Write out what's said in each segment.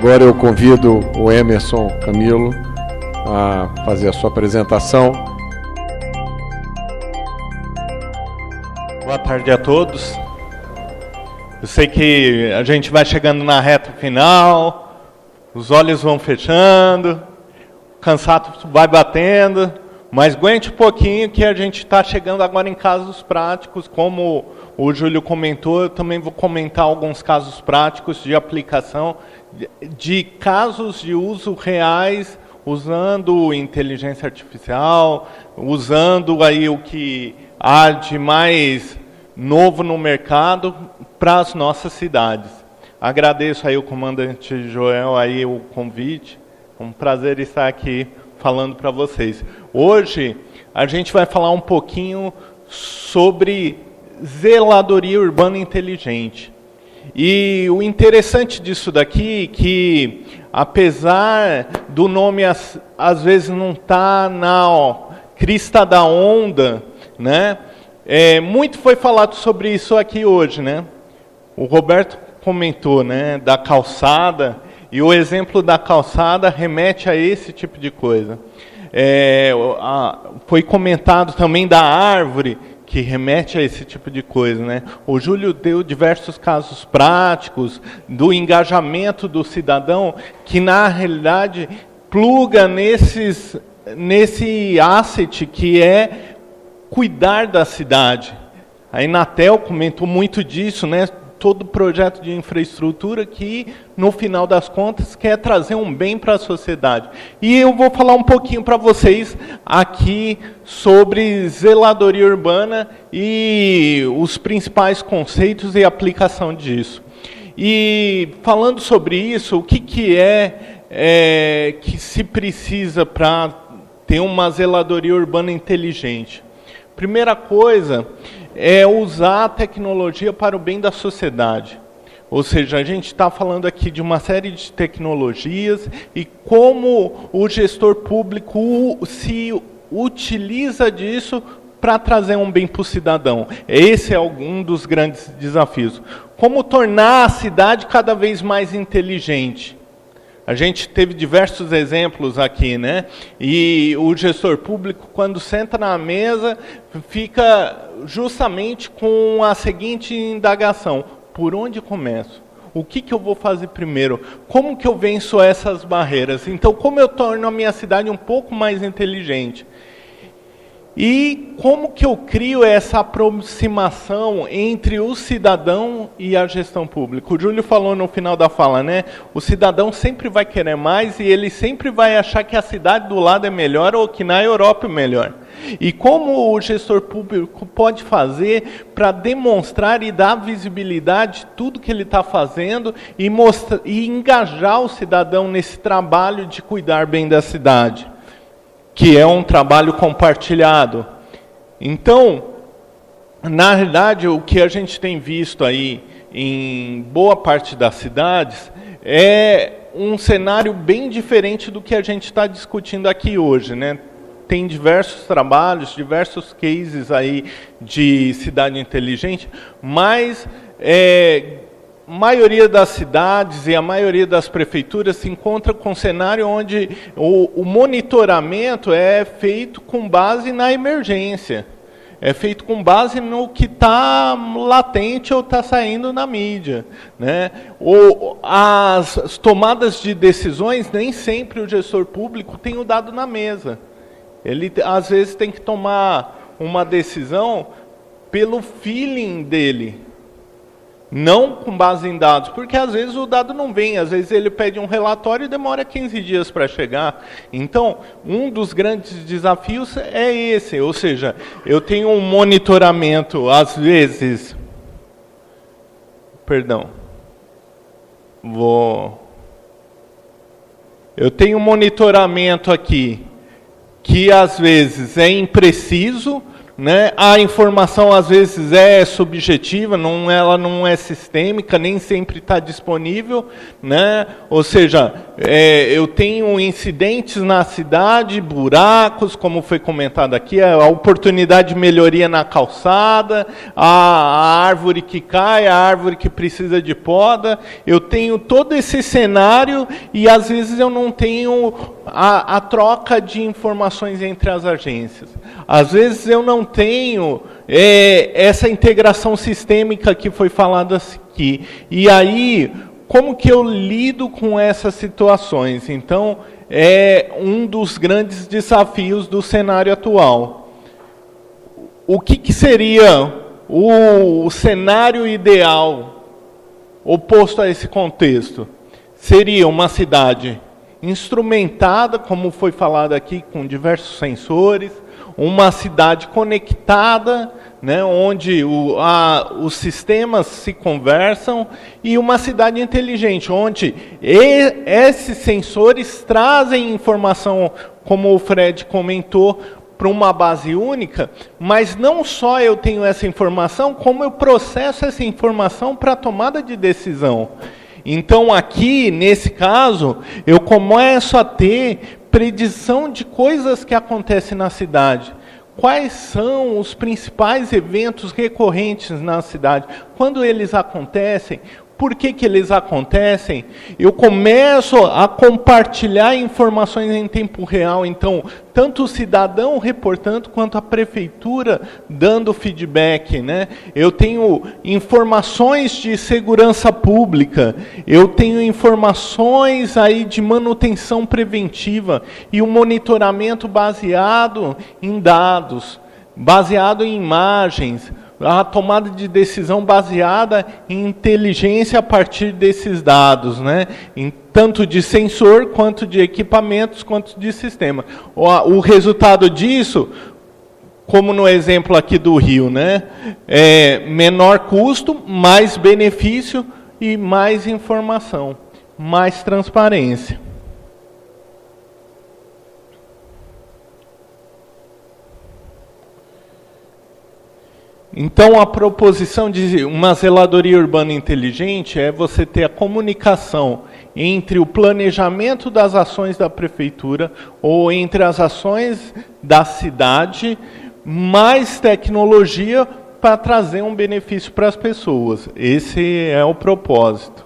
Agora eu convido o Emerson Camilo a fazer a sua apresentação. Boa tarde a todos. Eu sei que a gente vai chegando na reta final, os olhos vão fechando, o cansaço vai batendo, mas aguente um pouquinho que a gente está chegando agora em casos práticos, como o Júlio comentou, eu também vou comentar alguns casos práticos de aplicação, de casos de uso reais, usando inteligência artificial, usando aí o que há de mais novo no mercado para as nossas cidades. Agradeço aí o comandante Joel aí o convite, é um prazer estar aqui falando para vocês. Hoje a gente vai falar um pouquinho sobre zeladoria urbana inteligente. E o interessante disso daqui é que, apesar do nome às vezes não estar na crista da onda, né? Muito foi falado sobre isso aqui hoje, né? O Roberto comentou, né, da calçada, e o exemplo da calçada remete a esse tipo de coisa. Foi comentado também da árvore, que remete a esse tipo de coisa, né? O Júlio deu diversos casos práticos do engajamento do cidadão, que na realidade pluga nesse asset que é cuidar da cidade. A Inatel comentou muito disso, né? Todo projeto de infraestrutura que, no final das contas, quer trazer um bem para a sociedade. E eu vou falar um pouquinho para vocês aqui sobre zeladoria urbana e os principais conceitos e aplicação disso. E falando sobre isso, o que que se precisa para ter uma zeladoria urbana inteligente? Primeira coisa é usar a tecnologia para o bem da sociedade. Ou seja, a gente está falando aqui de uma série de tecnologias e como o gestor público se utiliza disso para trazer um bem para o cidadão. Esse é um dos grandes desafios. Como tornar a cidade cada vez mais inteligente? A gente teve diversos exemplos aqui, né? E o gestor público, quando senta na mesa, fica justamente com a seguinte indagação: por onde começo? O que eu vou fazer primeiro? Como que eu venço essas barreiras? Então, como eu torno a minha cidade um pouco mais inteligente? E como que eu crio essa aproximação entre o cidadão e a gestão pública? O Júlio falou no final da fala, né? O cidadão sempre vai querer mais e ele sempre vai achar que a cidade do lado é melhor ou que na Europa é melhor. E como o gestor público pode fazer para demonstrar e dar visibilidade de tudo que ele está fazendo e engajar o cidadão nesse trabalho de cuidar bem da cidade, que é um trabalho compartilhado. Então, na realidade, o que a gente tem visto aí em boa parte das cidades é um cenário bem diferente do que a gente está discutindo aqui hoje, né? Tem diversos trabalhos, diversos cases aí de cidade inteligente, mas a maioria das cidades e a maioria das prefeituras se encontra com um cenário onde o monitoramento é feito com base na emergência. É feito com base no que está latente ou está saindo na mídia, né? As tomadas de decisões, nem sempre o gestor público tem o dado na mesa. Ele, às vezes, tem que tomar uma decisão pelo feeling dele, não com base em dados, porque às vezes o dado não vem, às vezes ele pede um relatório e demora 15 dias para chegar. Então, um dos grandes desafios é esse, ou seja, eu tenho um monitoramento, às vezes... Eu tenho um monitoramento aqui, que às vezes é impreciso, né? A informação às vezes é subjetiva, ela não é sistêmica, nem sempre está disponível, né? Ou seja, eu tenho incidentes na cidade, buracos, como foi comentado aqui, a oportunidade de melhoria na calçada, a árvore que cai, a árvore que precisa de poda. Eu tenho todo esse cenário e às vezes eu não tenho a troca de informações entre as agências. Às vezes eu não tenho essa integração sistêmica que foi falada aqui. E aí, como que eu lido com essas situações? Então, é um dos grandes desafios do cenário atual. O que seria o cenário ideal oposto a esse contexto? Seria uma cidade instrumentada, como foi falado aqui, com diversos sensores, uma cidade conectada, né, onde os sistemas se conversam, e uma cidade inteligente, onde esses sensores trazem informação, como o Fred comentou, para uma base única, mas não só eu tenho essa informação, como eu processo essa informação para a tomada de decisão. Então, aqui, nesse caso, eu começo a ter predição de coisas que acontecem na cidade. Quais são os principais eventos recorrentes na cidade? Quando eles acontecem? Por que eles acontecem? Eu começo a compartilhar informações em tempo real. Então, tanto o cidadão reportando, quanto a prefeitura dando feedback, né? Eu tenho informações de segurança pública, eu tenho informações aí de manutenção preventiva e um monitoramento baseado em dados, baseado em imagens, a tomada de decisão baseada em inteligência a partir desses dados, né? Tanto de sensor, quanto de equipamentos, quanto de sistema. O resultado disso, como no exemplo aqui do Rio, né? Menor custo, mais benefício e mais informação, mais transparência. Então, a proposição de uma zeladoria urbana inteligente é você ter a comunicação entre o planejamento das ações da prefeitura ou entre as ações da cidade, mais tecnologia para trazer um benefício para as pessoas. Esse é o propósito.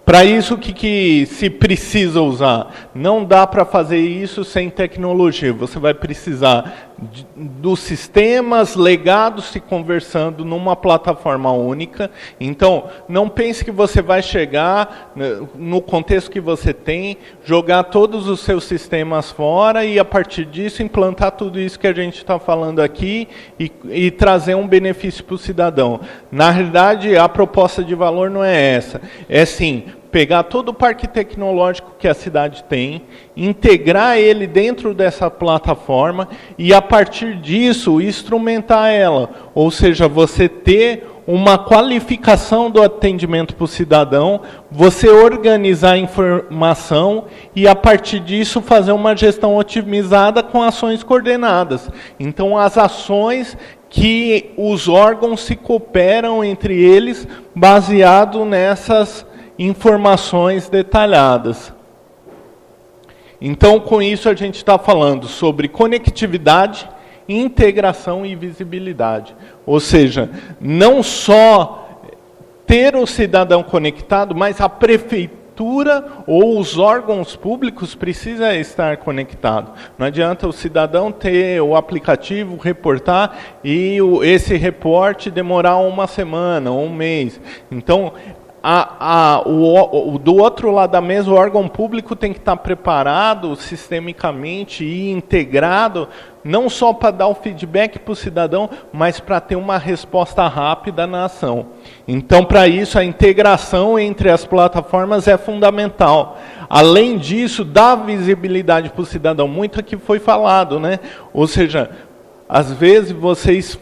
Para isso, o que se precisa usar? Não dá para fazer isso sem tecnologia. Você vai precisar dos sistemas legados se conversando numa plataforma única. Então, não pense que você vai chegar, no contexto que você tem, jogar todos os seus sistemas fora e, a partir disso, implantar tudo isso que a gente está falando aqui e trazer um benefício para o cidadão. Na realidade, a proposta de valor não é essa. É, sim, pegar todo o parque tecnológico que a cidade tem, integrar ele dentro dessa plataforma e, a partir disso, instrumentar ela. Ou seja, você ter uma qualificação do atendimento para o cidadão, você organizar a informação e, a partir disso, fazer uma gestão otimizada com ações coordenadas. Então, as ações que os órgãos se cooperam entre eles, baseado nessas informações detalhadas. Então, com isso, a gente está falando sobre conectividade, integração e visibilidade. Ou seja, não só ter o cidadão conectado, mas a prefeitura ou os órgãos públicos precisam estar conectados. Não adianta o cidadão ter o aplicativo, reportar, e esse reporte demorar uma semana, um mês. Então, do outro lado da mesa, o órgão público tem que estar preparado sistemicamente e integrado, não só para dar o feedback para o cidadão, mas para ter uma resposta rápida na ação. Então, para isso, a integração entre as plataformas é fundamental. Além disso, dar visibilidade para o cidadão, muito aqui foi falado, né? Ou seja, às vezes vocês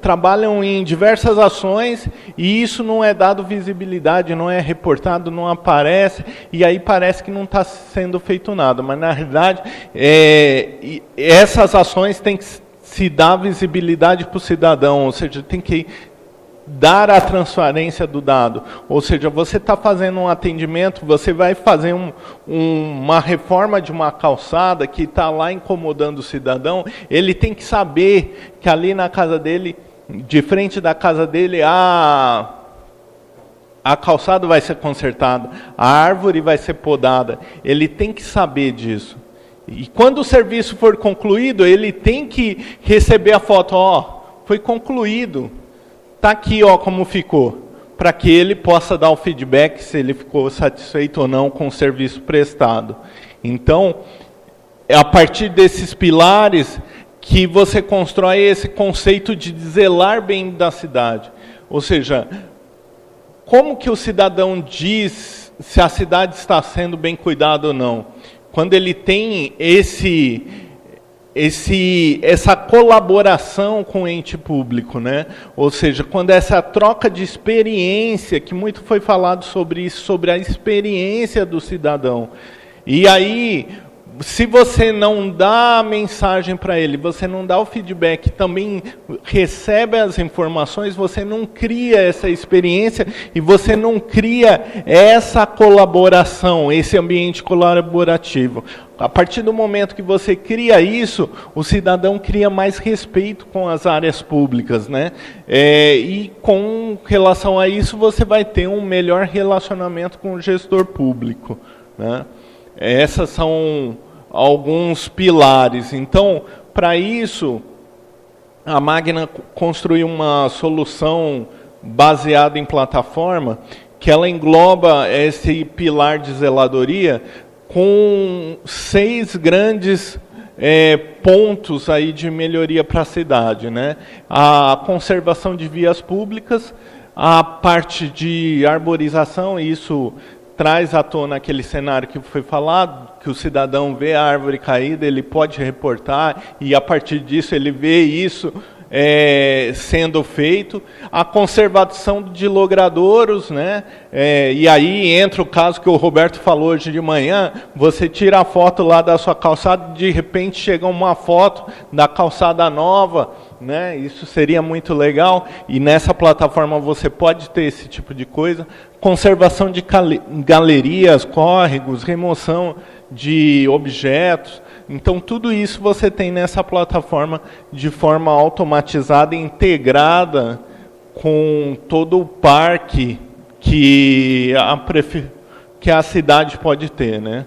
trabalham em diversas ações e isso não é dado visibilidade, não é reportado, não aparece, e aí parece que não está sendo feito nada. Mas, na realidade, essas ações têm que se dar visibilidade para o cidadão, ou seja, tem que dar a transparência do dado. Ou seja, você está fazendo um atendimento, você vai fazer uma reforma de uma calçada que está lá incomodando o cidadão, ele tem que saber que ali na casa dele, de frente da casa dele, a calçada vai ser consertada, a árvore vai ser podada. Ele tem que saber disso. E quando o serviço for concluído, ele tem que receber a foto, foi concluído. Está aqui, como ficou, para que ele possa dar o feedback se ele ficou satisfeito ou não com o serviço prestado. Então, é a partir desses pilares que você constrói esse conceito de zelar bem da cidade. Ou seja, como que o cidadão diz se a cidade está sendo bem cuidada ou não? Quando ele tem essa colaboração com o ente público, né? Ou seja, quando essa troca de experiência, que muito foi falado sobre isso, sobre a experiência do cidadão. E aí, se você não dá a mensagem para ele, você não dá o feedback, também recebe as informações, você não cria essa experiência e você não cria essa colaboração, esse ambiente colaborativo. A partir do momento que você cria isso, o cidadão cria mais respeito com as áreas públicas, né? E com relação a isso, você vai ter um melhor relacionamento com o gestor público, né? Essas são alguns pilares. Então, para isso, a Magna construiu uma solução baseada em plataforma, que ela engloba esse pilar de zeladoria com 6 grandes pontos aí de melhoria para a cidade, né? A conservação de vias públicas, a parte de arborização, isso traz à tona aquele cenário que foi falado, que o cidadão vê a árvore caída, ele pode reportar, e a partir disso ele vê isso sendo feito. A conservação de logradouros, né? E aí entra o caso que o Roberto falou hoje de manhã, você tira a foto lá da sua calçada, de repente chega uma foto da calçada nova, né? Isso seria muito legal, e nessa plataforma você pode ter esse tipo de coisa. Conservação de galerias, córregos, remoção de objetos. Então, tudo isso você tem nessa plataforma de forma automatizada e integrada com todo o parque que a cidade pode ter, né?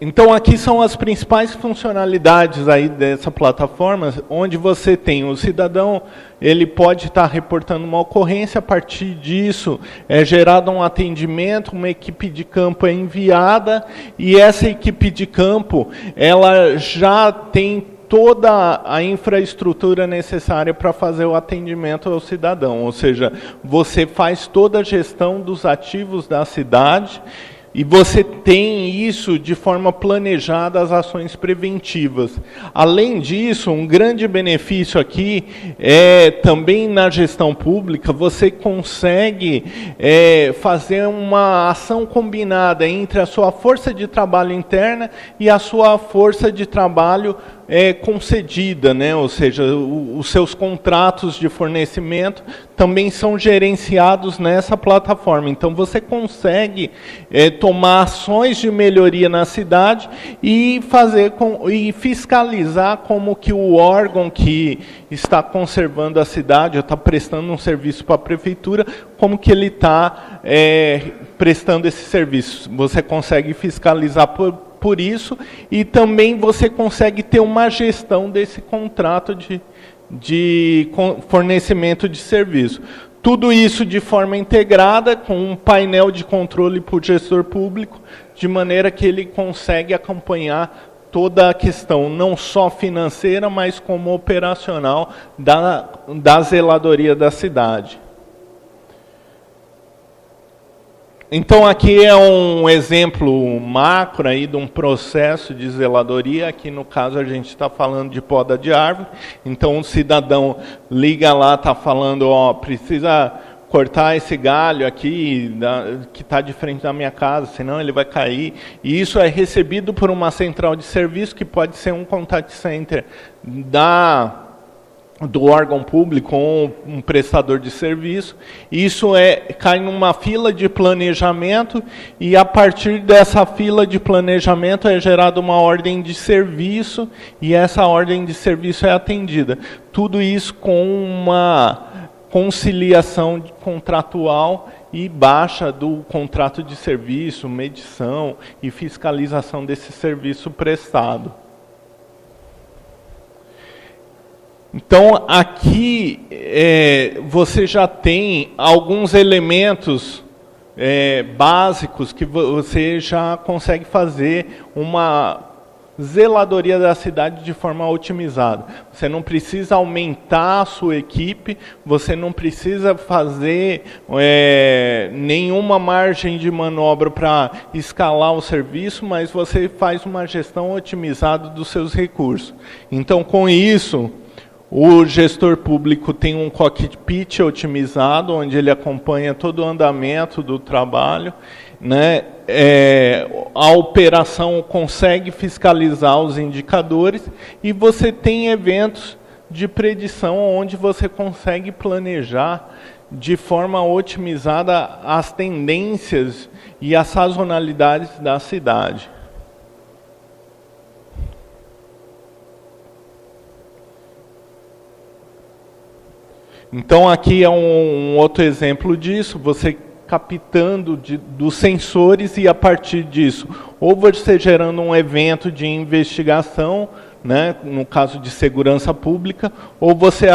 Então, aqui são as principais funcionalidades aí dessa plataforma, onde você tem o cidadão, ele pode estar reportando uma ocorrência, a partir disso é gerado um atendimento, uma equipe de campo é enviada, e essa equipe de campo, ela já tem toda a infraestrutura necessária para fazer o atendimento ao cidadão, ou seja, você faz toda a gestão dos ativos da cidade, e você tem isso de forma planejada, as ações preventivas. Além disso, um grande benefício aqui é também na gestão pública, você consegue fazer uma ação combinada entre a sua força de trabalho interna e a sua força de trabalho concedida, né? Ou seja, os seus contratos de fornecimento também são gerenciados nessa plataforma. Então, você consegue tomar ações de melhoria na cidade e fiscalizar como que o órgão que está conservando a cidade, ou está prestando um serviço para a prefeitura, como que ele está prestando esse serviço. Você consegue fiscalizar por isso, e também você consegue ter uma gestão desse contrato de fornecimento de serviço. Tudo isso de forma integrada, com um painel de controle para o gestor público, de maneira que ele consegue acompanhar toda a questão, não só financeira, mas como operacional da zeladoria da cidade. Então, aqui é um exemplo macro aí de um processo de zeladoria. Aqui, no caso, a gente está falando de poda de árvore. Então, um cidadão liga lá, está falando, ó, precisa cortar esse galho aqui que está de frente da minha casa, senão ele vai cair. E isso é recebido por uma central de serviço, que pode ser um contact center do órgão público ou um prestador de serviço. Isso cai numa fila de planejamento, e a partir dessa fila de planejamento é gerada uma ordem de serviço, e essa ordem de serviço é atendida. Tudo isso com uma conciliação contratual e baixa do contrato de serviço, medição e fiscalização desse serviço prestado. Então, aqui você já tem alguns elementos básicos que você já consegue fazer uma zeladoria da cidade de forma otimizada. Você não precisa aumentar a sua equipe, você não precisa fazer nenhuma margem de manobra para escalar o serviço, mas você faz uma gestão otimizada dos seus recursos. Então, com isso, o gestor público tem um cockpit otimizado, onde ele acompanha todo o andamento do trabalho, né? A operação consegue fiscalizar os indicadores, e você tem eventos de predição onde você consegue planejar de forma otimizada as tendências e as sazonalidades da cidade. Então, aqui é um outro exemplo disso, você captando dos sensores, e a partir disso, ou você gerando um evento de investigação, né, no caso de segurança pública, ou você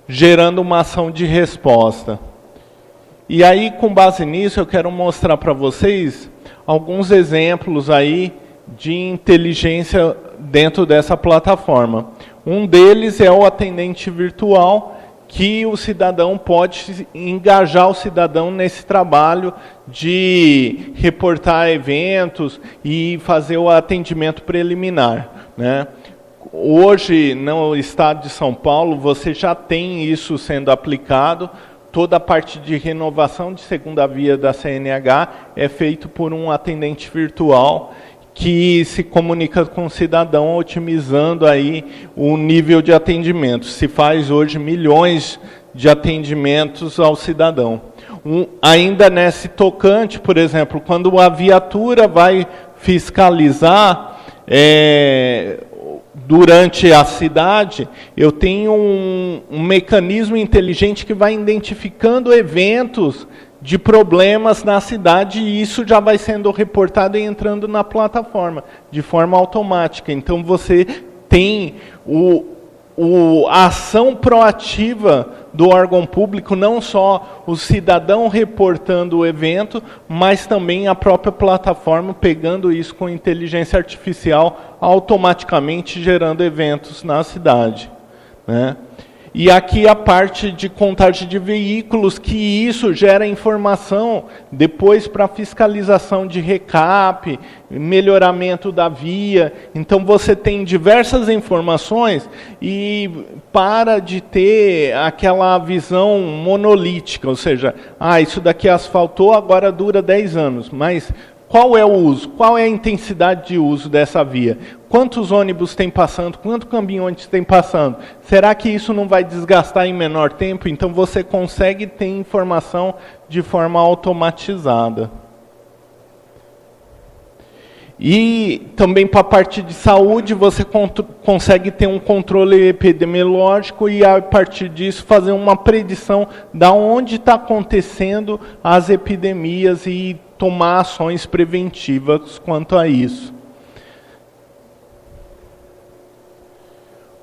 gerando uma ação de resposta. E aí, com base nisso, eu quero mostrar para vocês alguns exemplos aí de inteligência dentro dessa plataforma. Um deles é o atendente virtual, que o cidadão pode engajar o cidadão nesse trabalho de reportar eventos e fazer o atendimento preliminar, né? Hoje, no estado de São Paulo, você já tem isso sendo aplicado. Toda a parte de renovação de segunda via da CNH é feito por um atendente virtual, que se comunica com o cidadão, otimizando aí o nível de atendimento. Se faz hoje milhões de atendimentos ao cidadão. Ainda nesse tocante, por exemplo, quando a viatura vai fiscalizar durante a cidade, eu tenho um mecanismo inteligente que vai identificando eventos de problemas na cidade, e isso já vai sendo reportado e entrando na plataforma, de forma automática. Então, você tem a ação proativa do órgão público, não só o cidadão reportando o evento, mas também a própria plataforma pegando isso com inteligência artificial, automaticamente gerando eventos na cidade, né? E aqui a parte de contagem de veículos, que isso gera informação depois para fiscalização de recap, melhoramento da via. Então, você tem diversas informações e para de ter aquela visão monolítica, ou seja, isso daqui asfaltou, agora dura 10 anos, mas qual é o uso? Qual é a intensidade de uso dessa via? Quantos ônibus tem passando? Quantos caminhões tem passando? Será que isso não vai desgastar em menor tempo? Então, você consegue ter informação de forma automatizada. E também para a parte de saúde, você consegue ter um controle epidemiológico e, a partir disso, fazer uma predição de onde está acontecendo as epidemias e tomar ações preventivas quanto a isso.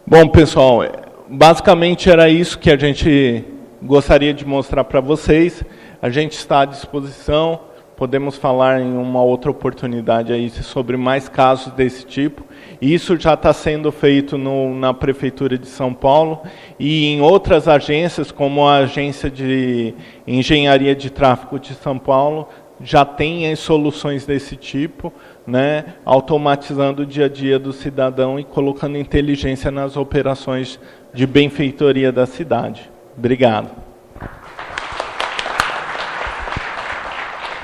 Bom, pessoal, basicamente era isso que a gente gostaria de mostrar para vocês. A gente está à disposição podemos falar em uma outra oportunidade aí sobre mais casos desse tipo. Isso já está sendo feito na Prefeitura de São Paulo e em outras agências, como a Agência de Engenharia de Tráfego de São Paulo, já tem soluções desse tipo, né, automatizando o dia a dia do cidadão e colocando inteligência nas operações de benfeitoria da cidade. Obrigado.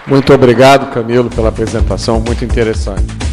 Muito obrigado, Camilo, pela apresentação, muito interessante.